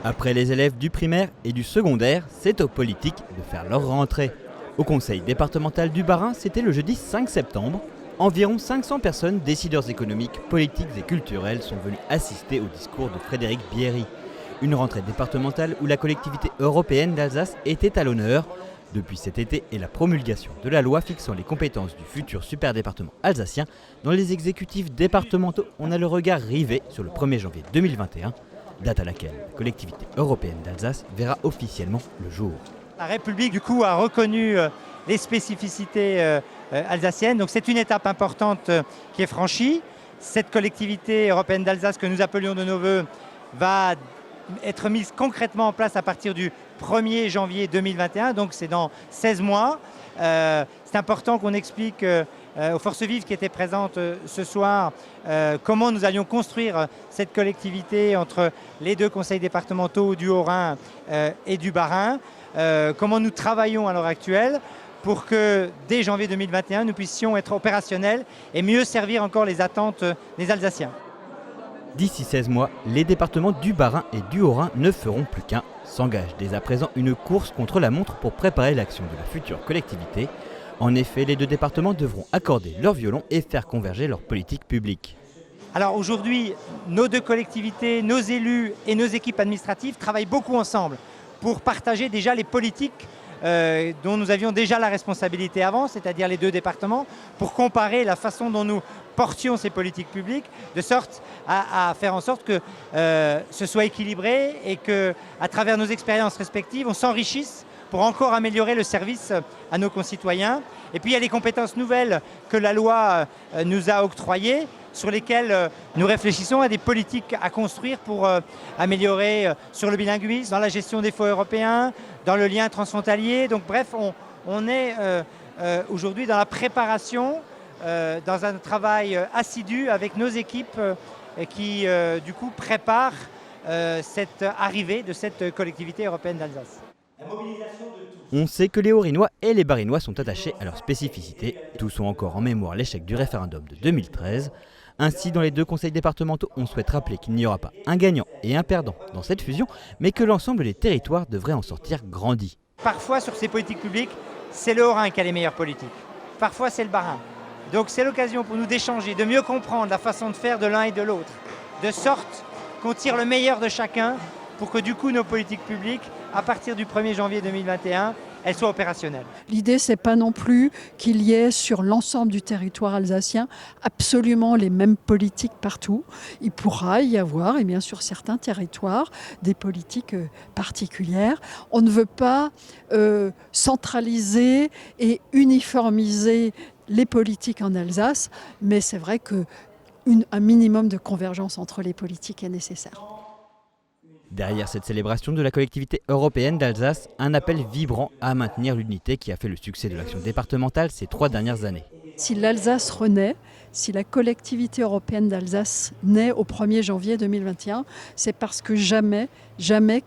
Après les élèves du primaire et du secondaire, c'est aux politiques de faire leur rentrée. Au conseil départemental du Bas-Rhin, c'était le jeudi 5 septembre. Environ 500 personnes, décideurs économiques, politiques et culturels sont venus assister au discours de Frédéric Bierry. Une rentrée départementale où la collectivité européenne d'Alsace était à l'honneur. Depuis cet été et la promulgation de la loi fixant les compétences du futur superdépartement alsacien, dans les exécutifs départementaux, on a le regard rivé sur le 1er janvier 2021, date à laquelle la collectivité européenne d'Alsace verra officiellement le jour. La République, du coup, a reconnu les spécificités alsaciennes. Donc c'est une étape importante qui est franchie. Cette collectivité européenne d'Alsace que nous appelions de nos voeux va être mise concrètement en place à partir du 1er janvier 2021. Donc c'est dans 16 mois. C'est important qu'on explique aux forces vives qui étaient présentes ce soir comment nous allions construire cette collectivité entre les deux conseils départementaux du Haut-Rhin et du Bas-Rhin. Comment nous travaillons à l'heure actuelle pour que dès janvier 2021, nous puissions être opérationnels et mieux servir encore les attentes des Alsaciens. D'ici 16 mois, les départements du Bas-Rhin et du Haut-Rhin ne feront plus qu'un. S'engage dès à présent une course contre la montre pour préparer l'action de la future collectivité. En effet, les deux départements devront accorder leur violon et faire converger leur politique publique. Alors aujourd'hui, nos deux collectivités, nos élus et nos équipes administratives travaillent beaucoup ensemble pour partager déjà les politiques dont nous avions déjà la responsabilité avant, c'est-à-dire les deux départements, pour comparer la façon dont nous portions ces politiques publiques, de sorte à faire en sorte que ce soit équilibré et qu'à travers nos expériences respectives, on s'enrichisse pour encore améliorer le service à nos concitoyens. Et puis il y a les compétences nouvelles que la loi nous a octroyées, sur lesquelles nous réfléchissons à des politiques à construire pour améliorer sur le bilinguisme, dans la gestion des fonds européens, dans le lien transfrontalier. Donc bref, on est aujourd'hui dans la préparation, dans un travail assidu avec nos équipes qui du coup préparent cette arrivée de cette collectivité européenne d'Alsace. On sait que les Haut-Rhinois et les Bas-Rhinois sont attachés à leur spécificité. Tous ont encore en mémoire l'échec du référendum de 2013. Ainsi, dans les deux conseils départementaux, on souhaite rappeler qu'il n'y aura pas un gagnant et un perdant dans cette fusion, mais que l'ensemble des territoires devrait en sortir grandi. Parfois, sur ces politiques publiques, c'est le Haut-Rhin qui a les meilleures politiques. Parfois, c'est le Bas-Rhin. Donc c'est l'occasion pour nous d'échanger, de mieux comprendre la façon de faire de l'un et de l'autre, de sorte qu'on tire le meilleur de chacun pour que du coup nos politiques publiques, à partir du 1er janvier 2021, elles soient opérationnelles. L'idée, c'est pas non plus qu'il y ait sur l'ensemble du territoire alsacien absolument les mêmes politiques partout. Il pourra y avoir, et bien sûr certains territoires, des politiques particulières. On ne veut pas centraliser et uniformiser les politiques en Alsace, mais c'est vrai qu'un minimum de convergence entre les politiques est nécessaire. Derrière cette célébration de la collectivité européenne d'Alsace, un appel vibrant à maintenir l'unité qui a fait le succès de l'action départementale ces 3 dernières années. Si l'Alsace renaît, si la collectivité européenne d'Alsace naît au 1er janvier 2021, c'est parce que jamais,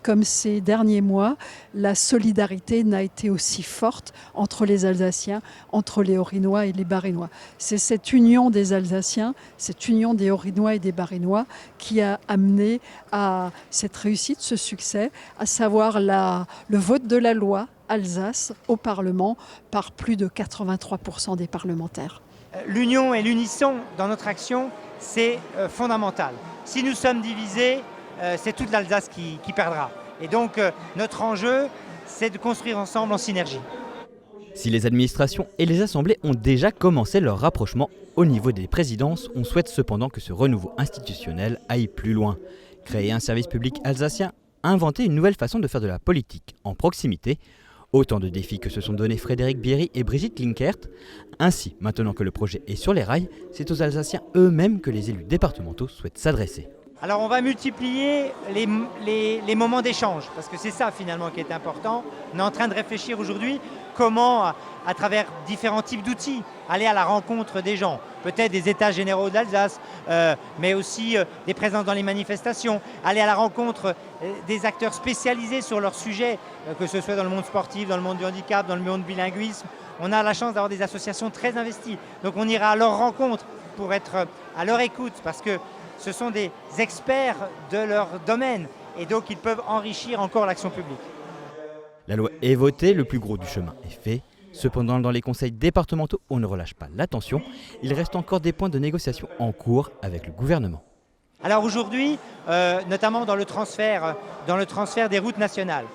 comme ces derniers mois, la solidarité n'a été aussi forte entre les Alsaciens, entre les Haut-Rhinois et les Bas-Rhinois. C'est cette union des Alsaciens, cette union des Haut-Rhinois et des Bas-Rhinois qui a amené à cette réussite, ce succès, à savoir le vote de la loi Alsace au Parlement par plus de 83% des parlementaires. L'union et l'unisson dans notre action, c'est fondamental. Si nous sommes divisés, c'est toute l'Alsace qui perdra. Et donc notre enjeu, c'est de construire ensemble en synergie. Si les administrations et les assemblées ont déjà commencé leur rapprochement au niveau des présidences, on souhaite cependant que ce renouveau institutionnel aille plus loin. Créer un service public alsacien, inventer une nouvelle façon de faire de la politique en proximité. Autant de défis que se sont donnés Frédéric Bierry et Brigitte Linkert. Ainsi, maintenant que le projet est sur les rails, c'est aux Alsaciens eux-mêmes que les élus départementaux souhaitent s'adresser. Alors on va multiplier les moments d'échange, parce que c'est ça finalement qui est important. On est en train de réfléchir aujourd'hui comment, à travers différents types d'outils, aller à la rencontre des gens. Peut-être des états généraux d'Alsace, mais aussi des présences dans les manifestations, aller à la rencontre des acteurs spécialisés sur leur sujet, que ce soit dans le monde sportif, dans le monde du handicap, dans le monde du bilinguisme. On a la chance d'avoir des associations très investies. Donc on ira à leur rencontre pour être à leur écoute, parce que ce sont des experts de leur domaine et donc ils peuvent enrichir encore l'action publique. La loi est votée, le plus gros du chemin est fait. Cependant, dans les conseils départementaux, on ne relâche pas l'attention. Il reste encore des points de négociation en cours avec le gouvernement. Alors aujourd'hui, notamment dans le transfert des routes nationales,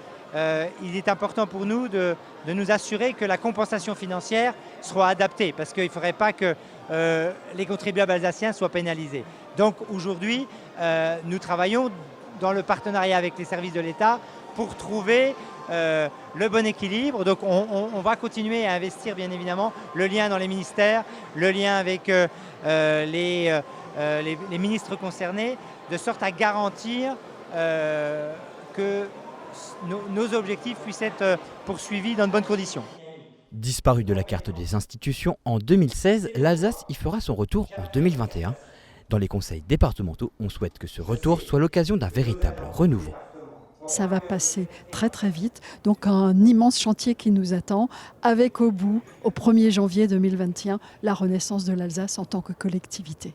il est important pour nous de nous assurer que la compensation financière soit adaptée, parce qu'il ne faudrait pas que les contribuables alsaciens soient pénalisés. Donc aujourd'hui, nous travaillons dans le partenariat avec les services de l'État pour trouver le bon équilibre. Donc on va continuer à investir bien évidemment le lien dans les ministères, le lien avec les ministres concernés, de sorte à garantir que nos objectifs puissent être poursuivis dans de bonnes conditions. Disparue de la carte des institutions en 2016, l'Alsace y fera son retour en 2021. Dans les conseils départementaux, on souhaite que ce retour soit l'occasion d'un véritable renouveau. Ça va passer très très vite, donc un immense chantier qui nous attend, avec au bout, au 1er janvier 2021, la renaissance de l'Alsace en tant que collectivité.